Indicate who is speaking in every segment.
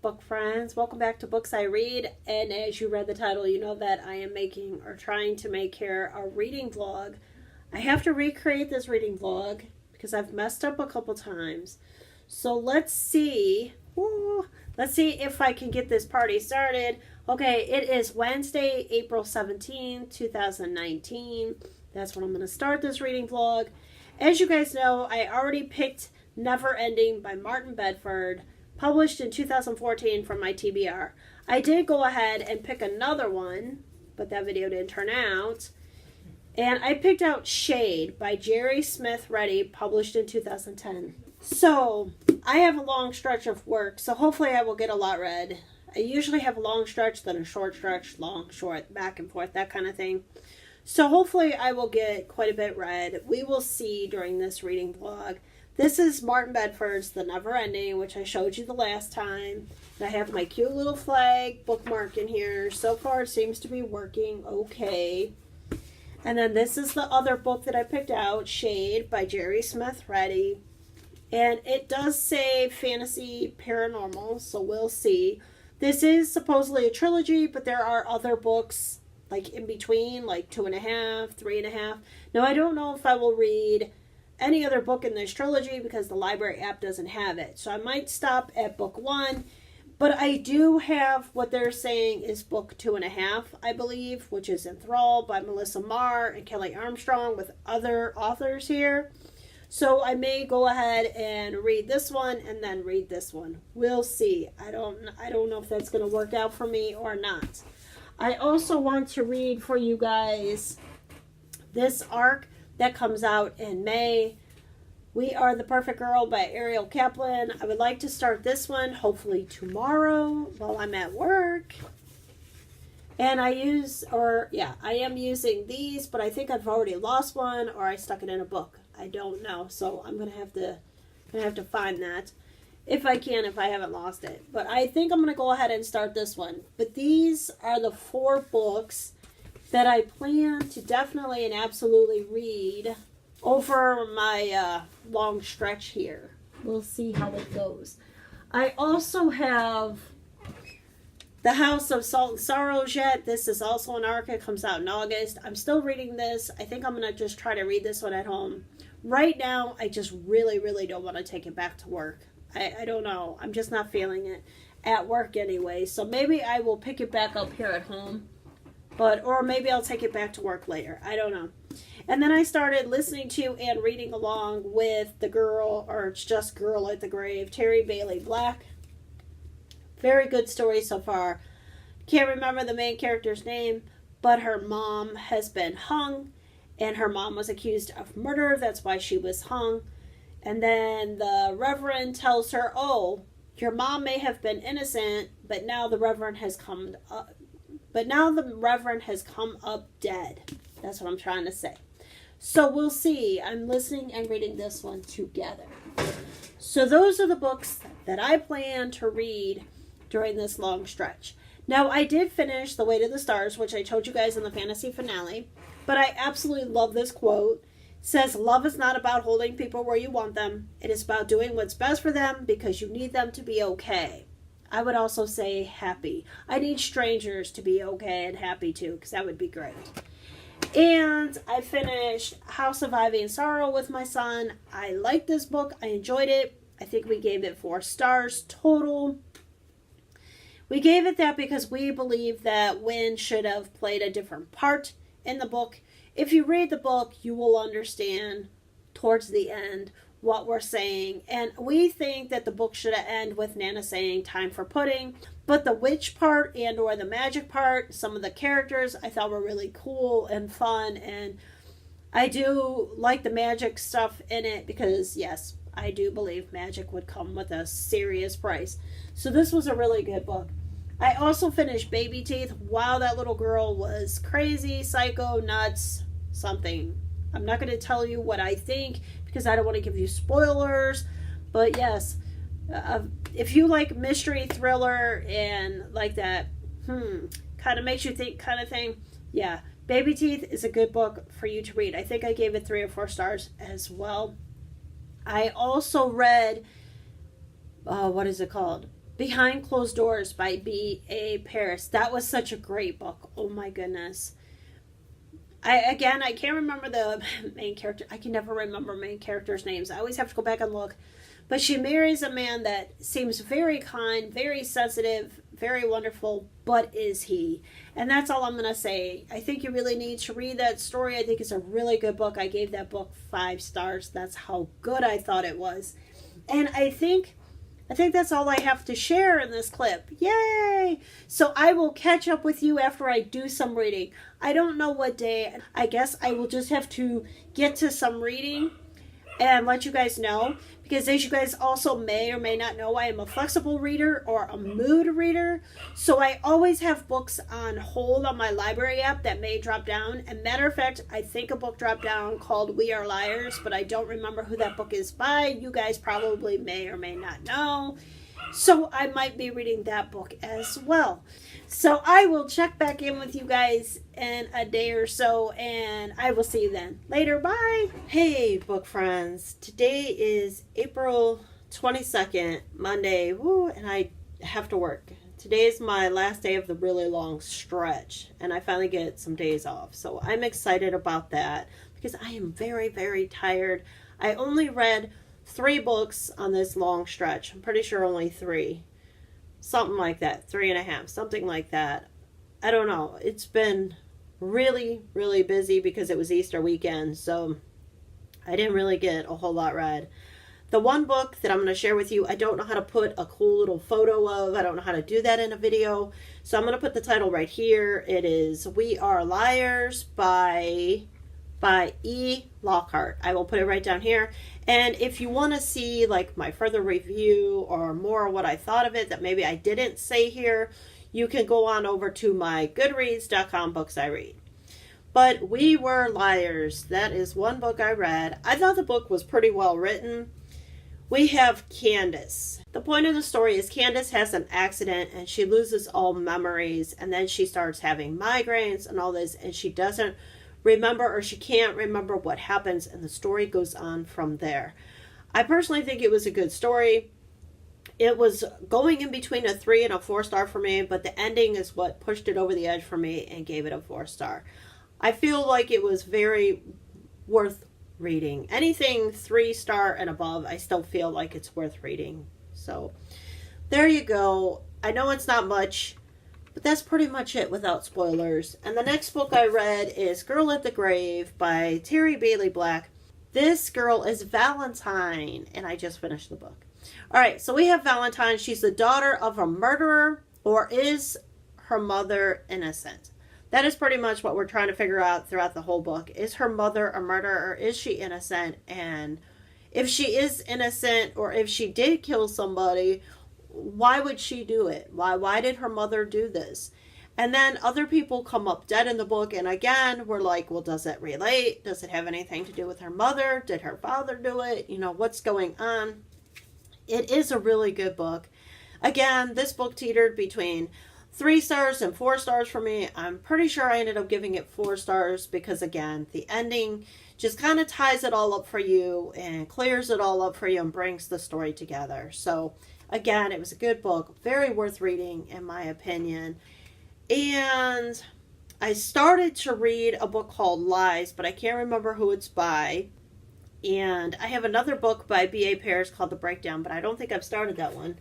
Speaker 1: book friends? Welcome back to Books I Read. And as you read the title, you know that I am making or trying to make here a reading vlog. I have to recreate this reading vlog because I've messed up a couple times. So let's see. Let's see if I can get this party started. Okay, it is Wednesday, April 17, 2019. That's when I'm going to start this reading vlog. As you guys know, I already picked Never Ending by Martin Bedford, published in 2014 from my TBR. I did go ahead and pick another one, but that video didn't turn out. And I picked out Shade by Jerry Smith Reddy, published in 2010. So, I have a long stretch of work, so hopefully I will get a lot read. I usually have a long stretch, then a short stretch, long, short, back and forth, that kind of thing. So hopefully I will get quite a bit read. We will see during this reading vlog. This is Martin Bedford's The Never Ending, which I showed you the last time. And I have my cute little flag bookmark in here. So far it seems to be working okay. And then this is the other book that I picked out, Shade by Jerry Smith Reddy. And it does say fantasy paranormal, so we'll see. This is supposedly a trilogy, but there are other books like in between, like 2.5, 3.5. Now I don't know if I will read any other book in this trilogy because the library app doesn't have it. So I might stop at book 1. But I do have what they're saying is book 2.5, I believe, which is Enthralled by Melissa Marr and Kelly Armstrong with other authors here. So I may go ahead and read this one and then read this one. We'll see. I don't know if that's going to work out for me or not. I also want to read for you guys this arc that comes out in May. We Are the Perfect Girl by Ariel Kaplan. I would like to start this one hopefully tomorrow while I'm at work. And I am using these, but I think I've already lost one or I stuck it in a book. I don't know. So I'm gonna have to find that if I can, if I haven't lost it. But I think I'm gonna go ahead and start this one. But these are the 4 books that I plan to definitely and absolutely read over my long stretch here. We'll see how it goes. I also have The House of Salt and Sorrows yet. This is also an arc. It comes out in August. I'm still reading this. I think I'm going to just try to read this one at home. Right now, I just really, really don't want to take it back to work. I don't know. I'm just not feeling it at work anyway. So maybe I will pick it back up here at home. Or maybe I'll take it back to work later. I don't know. And then I started listening to and reading along with The Girl, or It's Just Girl at the Grave, Terry Bailey Black. Very good story so far. Can't remember the main character's name, but her mom has been hung, and her mom was accused of murder. That's why she was hung. And then the Reverend tells her, oh, your mom may have been innocent, but now the Reverend has come up. But now the Reverend has come up dead. That's what I'm trying to say. So we'll see. I'm listening and reading this one together. So those are the books that I plan to read during this long stretch. Now, I did finish The Way to the Stars, which I told you guys in the fantasy finale. But I absolutely love this quote. It says, love is not about holding people where you want them. It is about doing what's best for them because you need them to be okay. I would also say happy. I need strangers to be okay and happy too, because that would be great. And I finished House of Ivy and Sorrow with my son. I liked this book. I enjoyed it. I think we gave it 4 stars total. We gave it that because we believe that Wynn should have played a different part in the book. If you read the book, you will understand towards the end what we're saying. And we think that the book should end with Nana saying time for pudding. But the witch part and or the magic part, some of the characters I thought were really cool and fun. And I do like the magic stuff in it because, yes, I do believe magic would come with a serious price. So this was a really good book. I also finished Baby Teeth. Wow, that little girl was crazy, psycho, nuts, something. I'm not going to tell you what I think because I don't want to give you spoilers. But yes, if you like mystery, thriller, and like that, kind of makes you think kind of thing, yeah, Baby Teeth is a good book for you to read. I think I gave it 3 or 4 stars as well. I also read, what is it called? Behind Closed Doors by B.A. Paris. That was such a great book. Oh my goodness. I can't remember the main character. I can never remember main characters' names. I always have to go back and look. But she marries a man that seems very kind, very sensitive, very wonderful, but is he? And that's all I'm going to say. I think you really need to read that story. I think it's a really good book. I gave that book 5 stars. That's how good I thought it was. And I think that's all I have to share in this clip. Yay! So I will catch up with you after I do some reading. I don't know what day. I guess I will just have to get to some reading and let you guys know. Because as you guys also may or may not know, I am a flexible reader or a mood reader. So I always have books on hold on my library app that may drop down. And matter of fact, I think a book dropped down called We Are Liars, but I don't remember who that book is by. You guys probably may or may not know. So I might be reading that book as well. So I will check back in with you guys in a day or so, and I will see you then. Later, bye! Hey, book friends. Today is April 22nd, Monday, and I have to work. Today is my last day of the really long stretch, and I finally get some days off. So I'm excited about that because I am very, very tired. I only read 3 books on this long stretch. I'm pretty sure only 3. Something like that. 3.5. Something like that. I don't know. It's been really, really busy because it was Easter weekend. So I didn't really get a whole lot read. The one book that I'm going to share with you, I don't know how to put a cool little photo of. I don't know how to do that in a video. So I'm going to put the title right here. It is We Are Liars by E. Lockhart. I will put it right down here. And if you want to see like my further review or more what I thought of it that maybe I didn't say here, you can go on over to my goodreads.com books I read. But We Were Liars. That is one book I read. I thought the book was pretty well written. We have Candace. The point of the story is Candace has an accident and she loses all memories, and then she starts having migraines and all this, and she doesn't remember, or she can't remember what happens, and the story goes on from there. I personally think it was a good story. It was going in between a 3 and a 4 star for me, but the ending is what pushed it over the edge for me and gave it a 4 star. I feel like it was very worth reading. Anything 3 star and above, I still feel like it's worth reading. So there you go. I know it's not much, but that's pretty much it without spoilers. And the next book I read is Girl at the Grave by Terry Bailey Black. This girl is Valentine, and I just finished the book. All right, so we have Valentine. She's the daughter of a murderer, or is her mother innocent? That is pretty much what we're trying to figure out throughout the whole book. Is her mother a murderer, or is she innocent? And if she is innocent, or if she did kill somebody, why would she do it? Why did her mother do this? And then other people come up dead in the book, and again, we're like, well, does it relate? Does it have anything to do with her mother? Did her father do it? You know, what's going on? It is a really good book. Again, this book teetered between 3 stars and 4 stars for me. I'm pretty sure I ended up giving it 4 stars because, again, the ending just kind of ties it all up for you and clears it all up for you and brings the story together. So again, it was a good book, very worth reading in my opinion. And I started to read a book called Lies, but I can't remember who it's by. And I have another book by B.A. Paris called The Breakdown, but I don't think I've started that one.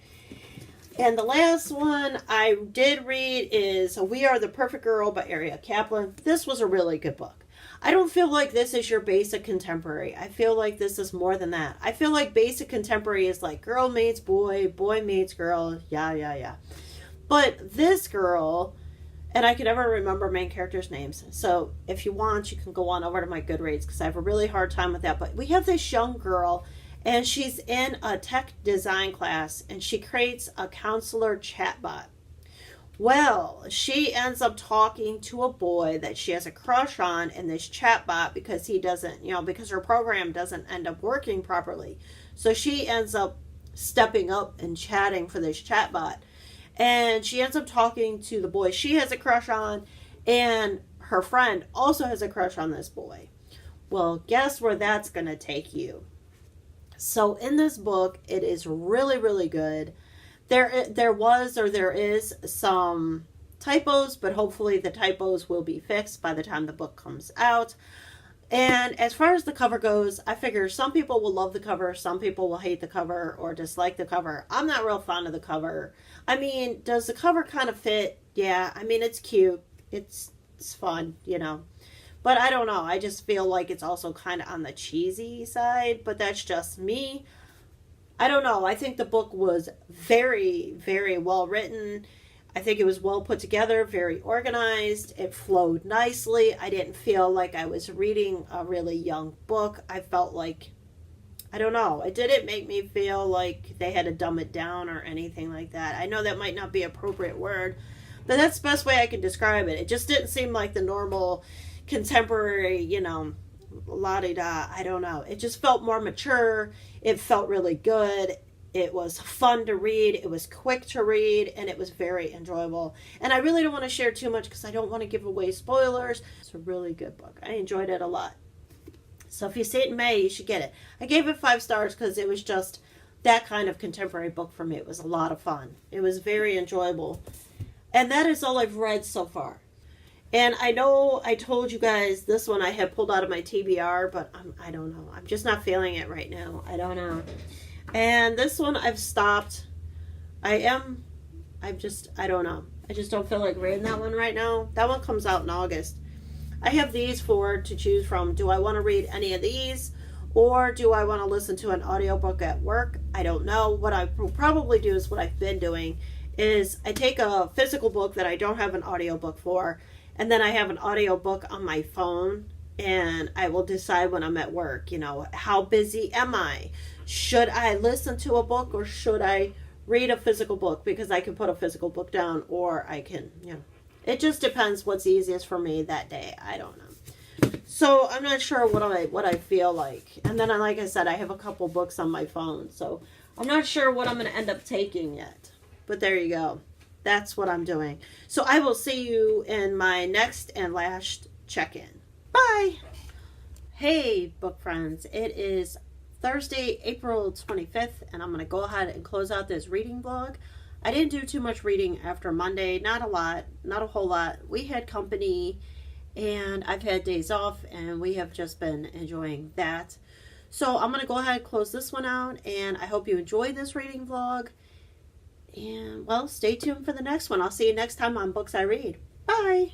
Speaker 1: And the last one I did read is We Are the Perfect Girl by Ariel Kaplan. This was a really good book. I don't feel like this is your basic contemporary. I feel like this is more than that. I feel like basic contemporary is like girl meets boy, boy meets girl, yeah. But this girl, and I can never remember main characters' names. So if you want, you can go on over to my Goodreads because I have a really hard time with that. But we have this young girl, and she's in a tech design class, and she creates a counselor chatbot. Well, she ends up talking to a boy that she has a crush on in this chatbot because he doesn't, because her program doesn't end up working properly. So she ends up stepping up and chatting for this chatbot. And she ends up talking to the boy she has a crush on, and her friend also has a crush on this boy. Well, guess where that's going to take you? So in this book, it is really, really good. There was or there is some typos, but hopefully the typos will be fixed by the time the book comes out. And as far as the cover goes, I figure some people will love the cover, some people will hate the cover or dislike the cover. I'm not real fond of the cover. I mean, does the cover kind of fit? Yeah, I mean, it's cute. It's fun, you know. But I don't know. I just feel like it's also kind of on the cheesy side, but that's just me. I don't know. I think the book was very, very well written. I think it was well put together, very organized. It flowed nicely. I didn't feel like I was reading a really young book. I felt like, I don't know, it didn't make me feel like they had to dumb it down or anything like that. I know that might not be an appropriate word, but that's the best way I can describe it. It just didn't seem like the normal contemporary, you know, la-di-da. I don't know. It just felt more mature. It felt really good. It was fun to read. It was quick to read, and it was very enjoyable. And I really don't want to share too much because I don't want to give away spoilers. It's a really good book. I enjoyed it a lot. So if you see it in May, you should get it. I gave it 5 stars because it was just that kind of contemporary book for me. It was a lot of fun. It was very enjoyable. And that is all I've read so far. And I know I told you guys this one I had pulled out of my TBR, but I don't know. I'm just not feeling it right now. I don't know. And this one I've stopped. I don't know. I just don't feel like reading that one right now. That one comes out in August. I have these 4 to choose from. Do I want to read any of these? Or do I want to listen to an audiobook at work? I don't know. What I will probably do is what I've been doing is I take a physical book that I don't have an audiobook for, and then I have an audiobook on my phone, and I will decide when I'm at work, you know, how busy am I? Should I listen to a book or should I read a physical book? Because I can put a physical book down or I can, you know, it just depends what's easiest for me that day. I don't know. So I'm not sure what I feel like. And then, like I said, I have a couple books on my phone. So I'm not sure what I'm going to end up taking yet. But there you go. That's what I'm doing. So I will see you in my next and last check-in. Bye. Hey, book friends. It is Thursday, April 25th, and I'm going to go ahead and close out this reading vlog. I didn't do too much reading after Monday. Not a lot. Not a whole lot. We had company, and I've had days off, and we have just been enjoying that. So I'm going to go ahead and close this one out, and I hope you enjoyed this reading vlog. And, well, stay tuned for the next one. I'll see you next time on Books I Read. Bye!